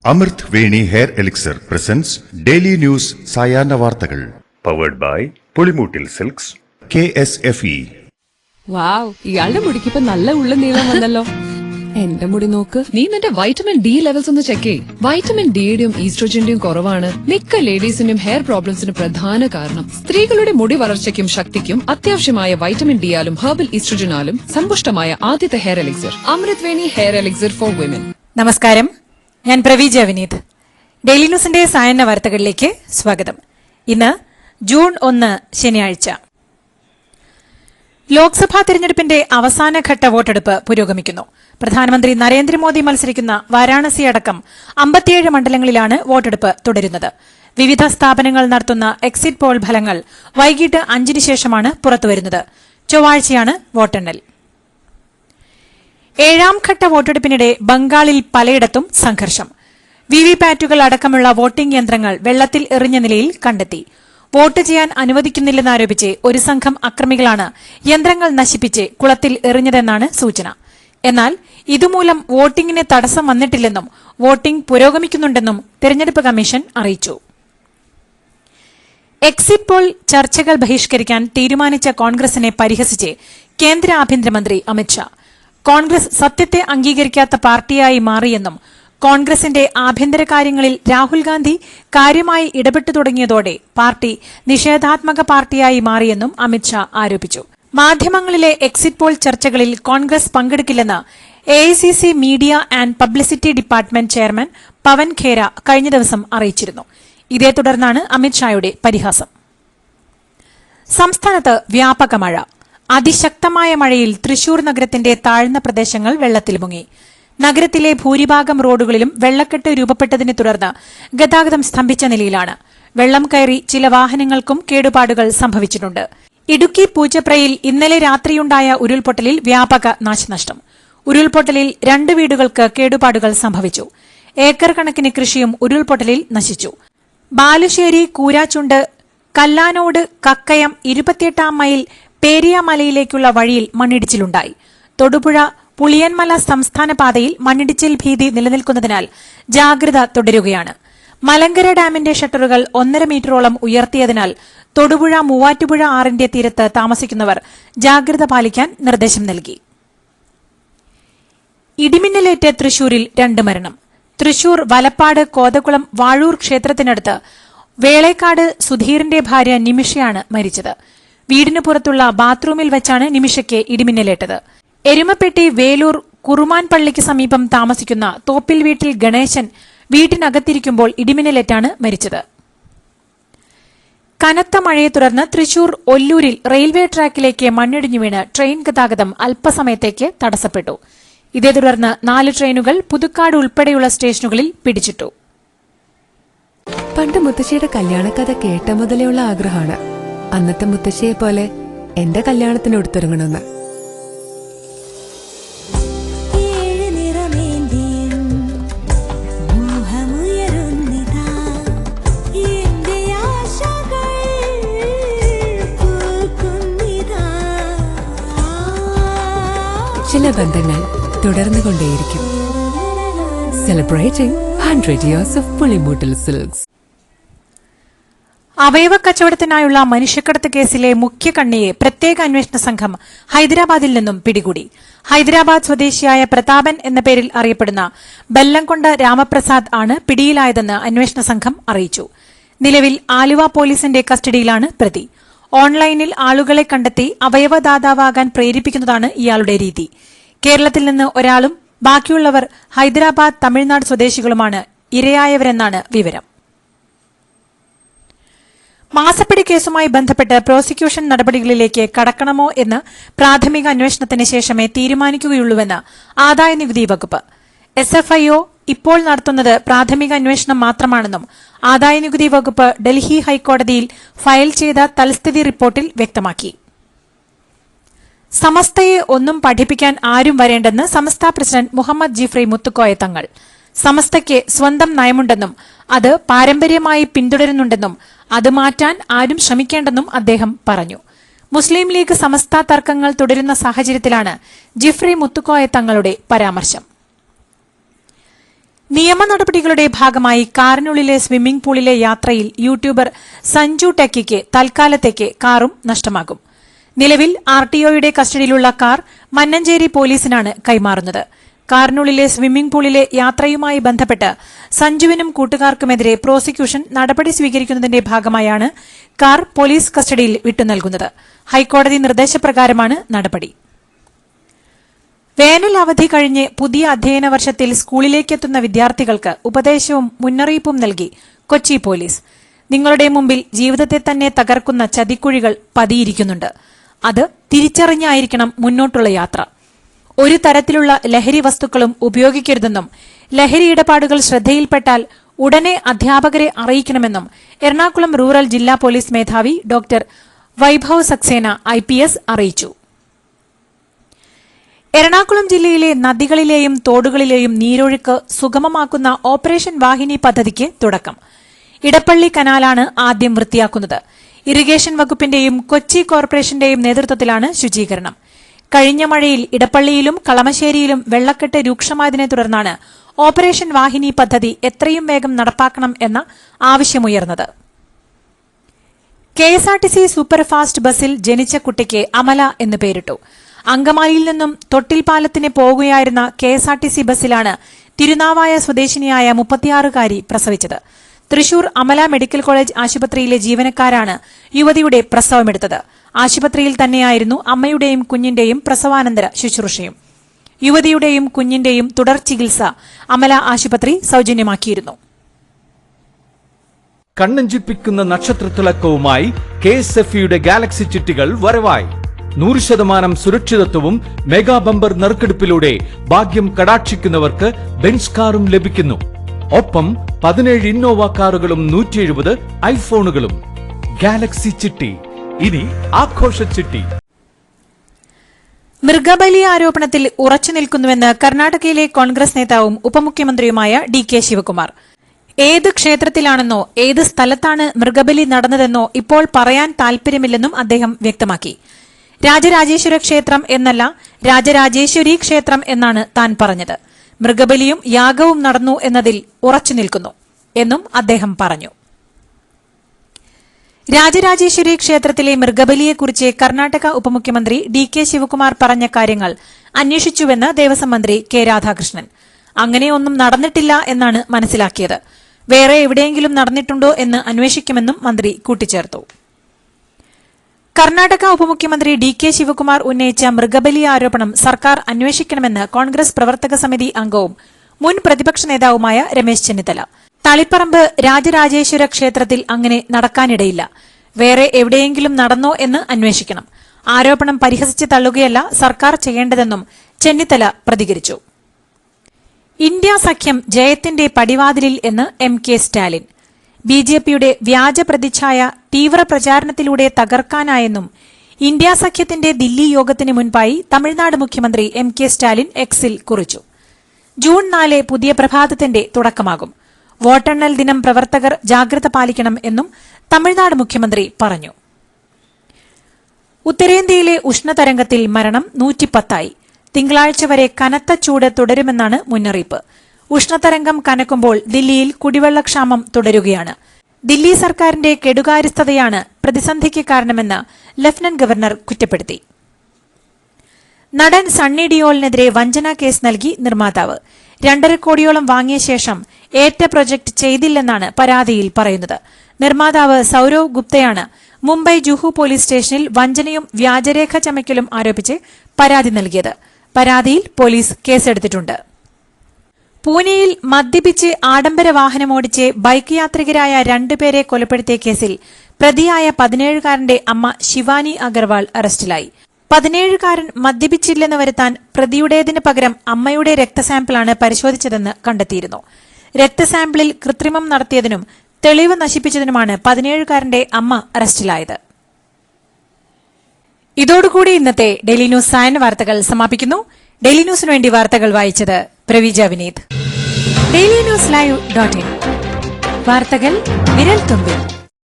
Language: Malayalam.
അമൃത് Veni hair elixir presents daily news സായാഹ്ന വാർത്തകൾ powered by Pulimoottil silks KSFE. Wow, ഇയാളുടെ മുടിക്കിപ്പോ നല്ല ഉള്ള നീളം വന്നല്ലോ. എന്റെ മുടി നോക്ക്. നീ നിന്റെ വൈറ്റമിൻ ഡി ലെവൽസ് ഒന്ന് ചെക്ക് ചെയ്യ്. വൈറ്റമിൻ ഡിയുടെയും ഈസ്ട്രോജന്റെയും കുറവാണ് മിക്ക ലേഡീസിന്റെയും ഹെയർ പ്രോബ്ലംസിന് പ്രധാന കാരണം. സ്ത്രീകളുടെ മുടി വളർച്ചയ്ക്കും ശക്തിക്കും അത്യാവശ്യമായ വൈറ്റമിൻ ഡിയാലും ഹെർബൽ ഈസ്ട്രോജനാലും സമ്പുഷ്ടമായ ആദ്യത്തെ hair elixir Amrit Veni hair elixir for women. നമസ്കാരം, ഞാൻ പ്രവീജ വിനീത്. ഡെയിലി ന്യൂസിന്റെ സായന്ന വാർത്തകളിലേക്ക് സ്വാഗതം. ഇന്ന് ജൂൺ 1 ശനിയാഴ്ച. ലോക്സഭാ തെരഞ്ഞെടുപ്പിന്റെ അവസാനഘട്ട വോട്ടെടുപ്പ് പുരോഗമിക്കുന്നു. പ്രധാനമന്ത്രി നരേന്ദ്രമോദി മത്സരിക്കുന്ന വാരാണസി അടക്കം 57 മണ്ഡലങ്ങളിലാണ് വോട്ടെടുപ്പ് തുടരുന്നത്. വിവിധ സ്ഥാപനങ്ങൾ നടത്തുന്ന എക്സിറ്റ് പോൾ ഫലങ്ങൾ വൈകിട്ട് 5 ശേഷമാണ് പുറത്തുവരുന്നത്. ചൊവ്വാഴ്ചയാണ് വോട്ടെണ്ണൽ. 7ാം ഘട്ട വോട്ടെടുപ്പിനിടെ ബംഗാളിൽ പലയിടത്തും സംഘർഷം. വിവിപാറ്റുകൾ അടക്കമുള്ള വോട്ടിംഗ് യന്ത്രങ്ങൾ വെള്ളത്തിൽ എറിഞ്ഞ നിലയിൽ കണ്ടെത്തി. വോട്ട് ചെയ്യാൻ അനുവദിക്കുന്നില്ലെന്നാരോപിച്ച് ഒരു സംഘം അക്രമികളാണ് യന്ത്രങ്ങൾ നശിപ്പിച്ച് കുളത്തിൽ എറിഞ്ഞതെന്നാണ് സൂചന. എന്നാൽ ഇതുമൂലം വോട്ടിംഗിന് തടസ്സം വന്നിട്ടില്ലെന്നും വോട്ടിംഗ് പുരോഗമിക്കുന്നുണ്ടെന്നും തെരഞ്ഞെടുപ്പ് കമ്മീഷൻ അറിയിച്ചു. എക്സിറ്റ് പോൾ ചർച്ചകൾ ബഹിഷ്കരിക്കാൻ തീരുമാനിച്ച കോൺഗ്രസിനെ പരിഹസിച്ച് കേന്ദ്ര ആഭ്യന്തരമന്ത്രി അമിത്ഷാ. കോൺഗ്രസ് സത്യത്തെ അംഗീകരിക്കാത്ത പാർട്ടിയായി മാറിയെന്നും കോൺഗ്രസിന്റെ ആഭ്യന്തര കാര്യങ്ങളിൽ രാഹുൽ ഗാന്ധി കാര്യമായി ഇടപെട്ടു തുടങ്ങിയതോടെ പാർട്ടി നിഷേധാത്മക പാർട്ടിയായി മാറിയെന്നും അമിത്ഷാ ആരോപിച്ചു. മാധ്യമങ്ങളിലെ എക്സിറ്റ് പോൾ ചർച്ചകളിൽ കോൺഗ്രസ് പങ്കെടുക്കില്ലെന്ന് AICC media and publicity department chairman Pawan Khera കഴിഞ്ഞ ദിവസം അറിയിച്ചിരുന്നു. ഇതേ തുടർന്നാണ് അമിത്ഷായുടെ പരിഹാസം. സംസ്ഥാനത്ത് വ്യാപക മഴ. അതിശക്തമായ മഴയിൽ തൃശൂർ നഗരത്തിന്റെ താഴ്ന്ന പ്രദേശങ്ങൾ വെള്ളത്തിൽ മുങ്ങി. നഗരത്തിലെ ഭൂരിഭാഗം റോഡുകളിലും വെള്ളക്കെട്ട് രൂപപ്പെട്ടതിനെ തുടർന്ന് ഗതാഗതം സ്തംഭിച്ച നിലയിലാണ്. വെള്ളം കയറി ചില വാഹനങ്ങൾക്കും കേടുപാടുകൾ സംഭവിച്ചിട്ടുണ്ട്. ഇടുക്കി പൂജപ്രയിൽ ഇന്നലെ രാത്രിയുണ്ടായ ഉരുൾപൊട്ടലിൽ വ്യാപക നാശനഷ്ടം. ഉരുൾപൊട്ടലിൽ 2 വീടുകൾക്ക് കേടുപാടുകൾ സംഭവിച്ചു. ഏക്കർ കണക്കിന് കൃഷിയും ഉരുൾപൊട്ടലിൽ നശിച്ചു. ബാലുശ്ശേരി, കൂരാച്ചുണ്ട്, കല്ലാനോട്, കക്കയം, 28ാം മൈൽ പേരിയ മലയിലേക്കുള്ള വഴിയിൽ മണ്ണിടിച്ചിലുണ്ടായി. തൊടുപുഴ പുളിയൻമല സംസ്ഥാന പാതയിൽ മണ്ണിടിച്ചിൽ ഭീതി നിലനിൽക്കുന്നതിനാൽ ജാഗ്രത തുടരുകയാണ്. മലങ്കര ഡാമിന്റെ ഷട്ടറുകൾ 1.5 മീറ്ററോളം ഉയർത്തിയതിനാൽ തൊടുപുഴ മൂവാറ്റുപുഴ ആറിന്റെ തീരത്ത് താമസിക്കുന്നവർ ജാഗ്രത പാലിക്കാൻ നിർദ്ദേശം നൽകി. ഇടിമിന്നലേറ്റ് തൃശൂരിൽ 2 മരണം. തൃശൂർ വലപ്പാട് കോതകുളം വാഴൂർ ക്ഷേത്രത്തിനടുത്ത് വേളേക്കാട് സുധീറിന്റെ ഭാര്യ നിമിഷയാണ് മരിച്ചത്. വീടിന് പുറത്തുള്ള ബാത്റൂമിൽ വെച്ചാണ് നിമിഷയ്ക്ക് ഇടിമിന്നലേറ്റത്. എരുമപ്പെട്ടി വേലൂർ കുറുമാൻ പള്ളിക്ക് സമീപം താമസിക്കുന്ന തോപ്പിൽ വീട്ടിൽ ഗണേശൻ വീട്ടിനകത്തിരിക്കുമ്പോൾ ഇടിമിന്നലേറ്റാണ് മരിച്ചത്. കനത്ത മഴയെ തുടർന്ന് തൃശൂർ ഒല്ലൂരിൽ റെയിൽവേ ട്രാക്കിലേക്ക് മണ്ണിടിഞ്ഞു വീണ് ട്രെയിൻ ഗതാഗതം അല്പസമയത്തേക്ക് തടസ്സപ്പെട്ടു. ഇതേ തുടർന്ന് 4 ട്രെയിനുകൾ പുതുക്കാട് ഉൾപ്പെടെയുള്ള സ്റ്റേഷനുകളിൽ പിടിച്ചിട്ടു. പണ്ട് മുത്തശ്ശിയുടെ കല്യാണക്കഥ കേട്ട മുതലെയുള്ള ആഗ്രഹമാണ് അന്നത്തെ മുത്തശ്ശിയെ പോലെ എന്റെ കല്യാണത്തിന് എടുത്തൊരുങ്ങണമെന്ന്. ചില ബന്ധങ്ങൾ തുടർന്നുകൊണ്ടേയിരിക്കും. Celebrating 100 years of Pulimoottil silks. അവയവ കച്ചവടത്തിനായുള്ള മനുഷ്യക്കടത്ത് കേസിലെ മുഖ്യ കണ്ണിയെ പ്രത്യേക അന്വേഷണ സംഘം ഹൈദരാബാദിൽ നിന്നും പിടികൂടി. ഹൈദരാബാദ് സ്വദേശിയായ പ്രതാപൻ എന്ന പേരിൽ അറിയപ്പെടുന്ന ബല്ലംകൊണ്ട രാമപ്രസാദ് ആണ് പിടിയിലായതെന്ന് അന്വേഷണ സംഘം അറിയിച്ചു. നിലവിൽ ആലുവ പോലീസിന്റെ കസ്റ്റഡിയിലാണ് പ്രതി. ഓൺലൈനിൽ ആളുകളെ കണ്ടെത്തി അവയവദാതാവാകാൻ പ്രേരിപ്പിക്കുന്നതാണ് ഇയാളുടെ രീതി. കേരളത്തിൽ നിന്ന് ഒരാളും ബാക്കിയുള്ളവർ ഹൈദരാബാദ്, തമിഴ്നാട് സ്വദേശികളുമാണ് ഇരയായവരെന്നാണ് വിവരം. മാസപ്പടി കേസുമായി ബന്ധപ്പെട്ട് പ്രോസിക്യൂഷൻ നടപടികളിലേക്ക് കടക്കണമോ എന്ന് പ്രാഥമിക അന്വേഷണത്തിന് ശേഷമേ തീരുമാനിക്കുകയുള്ളൂവെന്ന് ആദായനികുതി വകുപ്പ്. SFIO ഇപ്പോൾ നടത്തുന്നത് പ്രാഥമിക അന്വേഷണം മാത്രമാണെന്നും ആദായനികുതി വകുപ്പ് ഡൽഹി ഹൈക്കോടതിയിൽ ഫയൽ ചെയ്ത തൽസ്ഥിതി റിപ്പോർട്ടിൽ വ്യക്തമാക്കി. സമസ്തയെ ഒന്നും പഠിപ്പിക്കാൻ ആരും വരേണ്ടെന്ന് സമസ്ത പ്രസിഡന്റ് മുഹമ്മദ് ജിഫ്രി മുത്തുക്കോയ തങ്ങൾ. സമസ്തയ്ക്ക് സ്വന്തം നയമുണ്ടെന്നും അത് പാരമ്പര്യമായി പിന്തുടരുന്നുണ്ടെന്നും അത് മാറ്റാൻ ആരും ശ്രമിക്കേണ്ടെന്നും അദ്ദേഹം പറഞ്ഞു. മുസ്ലിം ലീഗ് സമസ്ത തർക്കങ്ങൾ തുടരുന്ന സാഹചര്യത്തിലാണ് ജിഫ്രി മുത്തുക്കോയ തങ്ങളുടെ പരാമർശം. നിയമ നടപടികളുടെ ഭാഗമായി കാറിനുള്ളിലെ സ്വിമ്മിംഗ് പൂളിലെ യാത്രയിൽ യൂട്യൂബർ സഞ്ജു ടെക്കിക്ക് തൽക്കാലത്തേക്ക് കാറും നഷ്ടമാകും. നിലവിൽ ആർടിഒയുടെ കസ്റ്റഡിയിലുള്ള കാർ മന്നഞ്ചേരി പോലീസിനാണ് കൈമാറുന്നത്. കാറിനുള്ളിലെ സ്വിമ്മിംഗ് പൂളിലെ യാത്രയുമായി ബന്ധപ്പെട്ട് സഞ്ജുവിനും കൂട്ടുകാർക്കുമെതിരെ പ്രോസിക്യൂഷൻ നടപടി സ്വീകരിക്കുന്നതിന്റെ ഭാഗമായാണ് കാർ പോലീസ് കസ്റ്റഡിയിൽ വിട്ടുനൽകുന്നത്. ഹൈക്കോടതി നിർദ്ദേശപ്രകാരമാണ് നടപടി. വേനൽ അവധി കഴിഞ്ഞ് പുതിയ അധ്യയന വർഷത്തിൽ സ്കൂളിലേക്കെത്തുന്ന വിദ്യാർത്ഥികൾക്ക് ഉപദേശവും മുന്നറിയിപ്പും നൽകി കൊച്ചി പോലീസ്. നിങ്ങളുടെ മുമ്പിൽ ജീവിതത്തെ തന്നെ തകർക്കുന്ന ചതിക്കുഴികൾ പതിയിരിക്കുന്നുണ്ട്. അത് തിരിച്ചറിഞ്ഞായിരിക്കണം മുന്നോട്ടുള്ള യാത്ര. ഒരു തരത്തിലുള്ള ലഹരി വസ്തുക്കളും ഉപയോഗിക്കരുതെന്നും ലഹരി ഇടപാടുകൾ ശ്രദ്ധയിൽപ്പെട്ടാൽ ഉടനെ അധ്യാപകരെ അറിയിക്കണമെന്നും എറണാകുളം റൂറൽ ജില്ലാ പോലീസ് മേധാവി ഡോക്ടർ വൈഭവ് സക്സേന IPS അറിയിച്ചു. എറണാകുളം ജില്ലയിലെ നദികളിലെയും തോടുകളിലെയും നീരൊഴുക്ക് സുഗമമാക്കുന്ന ഓപ്പറേഷൻ വാഹിനി പദ്ധതിക്ക് തുടക്കം. ഇടപ്പള്ളി കനാലാണ് ആദ്യം വൃത്തിയാക്കുന്നത്. ഇറിഗേഷൻ വകുപ്പിന്റെയും കൊച്ചി കോർപ്പറേഷന്റെയും നേതൃത്വത്തിലാണ് ശുചീകരണം. കഴിഞ്ഞ മഴയിൽ ഇടപ്പള്ളിയിലും കളമശ്ശേരിയിലും വെള്ളക്കെട്ട് രൂക്ഷമായതിനെ തുടർന്നാണ് ഓപ്പറേഷൻ വാഹിനി പദ്ധതി എത്രയും വേഗം നടപ്പാക്കണം എന്ന ആവശ്യമുയർന്നത്. KSRTC സൂപ്പർഫാസ്റ്റ് ബസ്സിൽ ജനിച്ച കുട്ടിക്ക് അമല എന്ന് പേരിട്ടു. അങ്കമാലിയിൽ നിന്നും തൊട്ടിൽപാലത്തിന് പോകുകയായിരുന്ന KSRTC ബസ്സിലാണ് തിരുനാവായ സ്വദേശിനിയായ 36-കാരി പ്രസവിച്ചത്. തൃശൂർ അമല മെഡിക്കൽ കോളേജ് ആശുപത്രിയിലെ ജീവനക്കാരാണ് യുവതിയുടെ പ്രസവമെടുത്തത്. ആശുപത്രിയിൽ തന്നെയായിരുന്നു അമ്മയുടെയും കുഞ്ഞിന്റെയും പ്രസവാനന്തര ശുശ്രൂഷയും. യുവതിയുടെയും കുഞ്ഞിന്റെയും തുടർ ചികിത്സ അമല ആശുപത്രി സൌജന്യമാക്കിയിരുന്നു. കണ്ണഞ്ചിപ്പിക്കുന്ന നക്ഷത്രത്തിളക്കവുമായി KSFEയുടെ ഗാലക്സി ചിട്ടികൾ വരവായി. 100% സുരക്ഷിതത്വവും മെഗാ ബമ്പർ നറുക്കെടുപ്പിലൂടെ ഭാഗ്യം കടാക്ഷിക്കുന്നവർക്ക് ബെൻസ് കാറും ലഭിക്കുന്നു. ഒപ്പം 17 ഇന്നോവ കാറുകളും 170 ഐഫോണുകളും. ഗാലക്സി ചിട്ടി ഇനി ആഘോഷ ചിട്ടി. മൃഗബലി ആരോപണത്തിൽ ഉറച്ചുനിൽക്കുന്നുവെന്ന് കർണാടകയിലെ കോൺഗ്രസ് നേതാവും ഉപമുഖ്യമന്ത്രിയുമായ DK ശിവകുമാർ. ഏത് ക്ഷേത്രത്തിലാണെന്നോ ഏത് സ്ഥലത്താണ് മൃഗബലി നടന്നതെന്നോ ഇപ്പോൾ പറയാൻ താൽപര്യമില്ലെന്നും അദ്ദേഹം വ്യക്തമാക്കി. രാജരാജേശ്വര ക്ഷേത്രം എന്നല്ല, രാജരാജേശ്വരി ക്ഷേത്രം എന്നാണ് താൻ പറഞ്ഞത്. മൃഗബലിയും യാഗവും നടന്നു എന്നതിൽ ഉറച്ചുനിൽക്കുന്നു എന്നും അദ്ദേഹം പറഞ്ഞു. രാജരാജേശ്വരി ക്ഷേത്രത്തിലെ മൃഗബലിയെക്കുറിച്ച് കർണാടക ഉപമുഖ്യമന്ത്രി DK ശിവകുമാർ പറഞ്ഞ കാര്യങ്ങൾ അന്വേഷിച്ചുവെന്ന് ദേവസ്വം മന്ത്രി K രാധാകൃഷ്ണൻ. അങ്ങനെയൊന്നും നടന്നിട്ടില്ല എന്നാണ് മനസ്സിലാക്കിയത്. വേറെ എവിടെയെങ്കിലും നടന്നിട്ടുണ്ടോ എന്ന് അന്വേഷിക്കുമെന്നും മന്ത്രി കൂട്ടിച്ചേർത്തു. കർണാടക ഉപമുഖ്യമന്ത്രി DK ശിവകുമാർ ഉന്നയിച്ച മൃഗബലി ആരോപണം സർക്കാർ അന്വേഷിക്കണമെന്ന് കോൺഗ്രസ് പ്രവർത്തക സമിതി അംഗവും മുൻ പ്രതിപക്ഷ നേതാവുമായ രമേശ് ചെന്നിത്തല. തളിപ്പറമ്പ് രാജരാജേശ്വര ക്ഷേത്രത്തിൽ അങ്ങനെ നടക്കാനിടയില്ല. വേറെ എവിടെയെങ്കിലും നടന്നോ എന്ന് അന്വേഷിക്കണം. ആരോപണം പരിഹസിച്ച് തള്ളുകയല്ല സർക്കാർ ചെയ്യേണ്ടതെന്നും ചെന്നിത്തല പ്രതികരിച്ചു. ഇന്ത്യ സഖ്യം ജയത്തിന്റെ പടിവാതിലിൽ എന്ന് MK സ്റ്റാലിൻ. BJPയുടെ വ്യാജ പ്രതിച്ഛായ തീവ്ര പ്രചാരണത്തിലൂടെ തകർക്കാനായെന്നും ഇന്ത്യ സഖ്യത്തിന്റെ ദില്ലി യോഗത്തിന് മുൻപായി തമിഴ്നാട് മുഖ്യമന്ത്രി MK സ്റ്റാലിൻ എക്സിൽ കുറിച്ചു. ജൂൺ 4 പുതിയ പ്രഭാതത്തിന്റെ തുടക്കമാകും. വോട്ടെണ്ണൽ ദിനം പ്രവർത്തകർ ജാഗ്രത പാലിക്കണം എന്നും തമിഴ്നാട് മുഖ്യമന്ത്രി പറഞ്ഞു. ഉത്തരേന്ത്യയിലെ ഉഷ്ണതരംഗത്തിൽ മരണം 110ആയി. തിങ്കളാഴ്ച വരെ കനത്ത ചൂട് തുടരുമെന്നാണ് മുന്നറിയിപ്പ്. ഉഷ്ണതരംഗം കനക്കുമ്പോൾ ദില്ലിയിൽ കുടിവെള്ളക്ഷാമം തുടരുകയാണ്. ദില്ലി സർക്കാരിന്റെ കെടുകാര്യസ്ഥതയാണ് പ്രതിസന്ധിക്ക് കാരണമെന്ന് ലഫ്റ്റനന്റ് ഗവർണർ കുറ്റപ്പെടുത്തി. നടൻ സണ്ണി ഡിയോളിനെതിരെ വഞ്ചനാ കേസ് നൽകി നിർമ്മാതാവ്. 2.5 കോടിയോളം വാങ്ങിയ ശേഷം ഏറ്റ പ്രൊജക്ട് ചെയ്തില്ലെന്നാണ് പരാതിയിൽ പറയുന്നത്. നിർമ്മാതാവ് സൌരവ് ഗുപ്തയാണ് മുംബൈ ജുഹു പോലീസ് സ്റ്റേഷനിൽ വഞ്ചനയും വ്യാജരേഖ ചമയ്ക്കലും ആരോപിച്ച് പരാതി നൽകിയത്. പരാതിയിൽ പോലീസ് കേസെടുത്തിട്ടുണ്ട്. പൂനെയിൽ മദ്യപിച്ച് ആഡംബര വാഹനമോടിച്ച് ബൈക്ക് യാത്രികരായ 2 പേരെ കൊലപ്പെടുത്തിയ കേസിൽ പ്രതിയായ 17-കാരന്റെ അമ്മ ശിവാനി അഗർവാൾ അറസ്റ്റിലായി. 17-കാരൻ മദ്യപിച്ചില്ലെന്ന് വരുത്താൻ പ്രതിയുടേതിന് പകരം അമ്മയുടെ രക്തസാമ്പിളാണ് പരിശോധിച്ചതെന്ന് കണ്ടെത്തിയിരുന്നു. രക്തസാമ്പിളിൽ കൃത്രിമം നടത്തിയതിനും തെളിവ് നശിപ്പിച്ചതിനുമാണ് 17-കാരന്റെ അമ്മ അറസ്റ്റിലായത്. ഇതോടുകൂടി ഇന്നത്തെ ഡെയിലി ന്യൂസ് സായന്ന വാർത്തകൾ സമാപിക്കുന്നു. ഡെയിലി ന്യൂസിനു വേണ്ടി വാർത്തകൾ വായിച്ചത് പ്രവീജ വിനീത്. DailyNewsLive.in വാർത്തകൾ വിരൽ തുമ്പിൽ.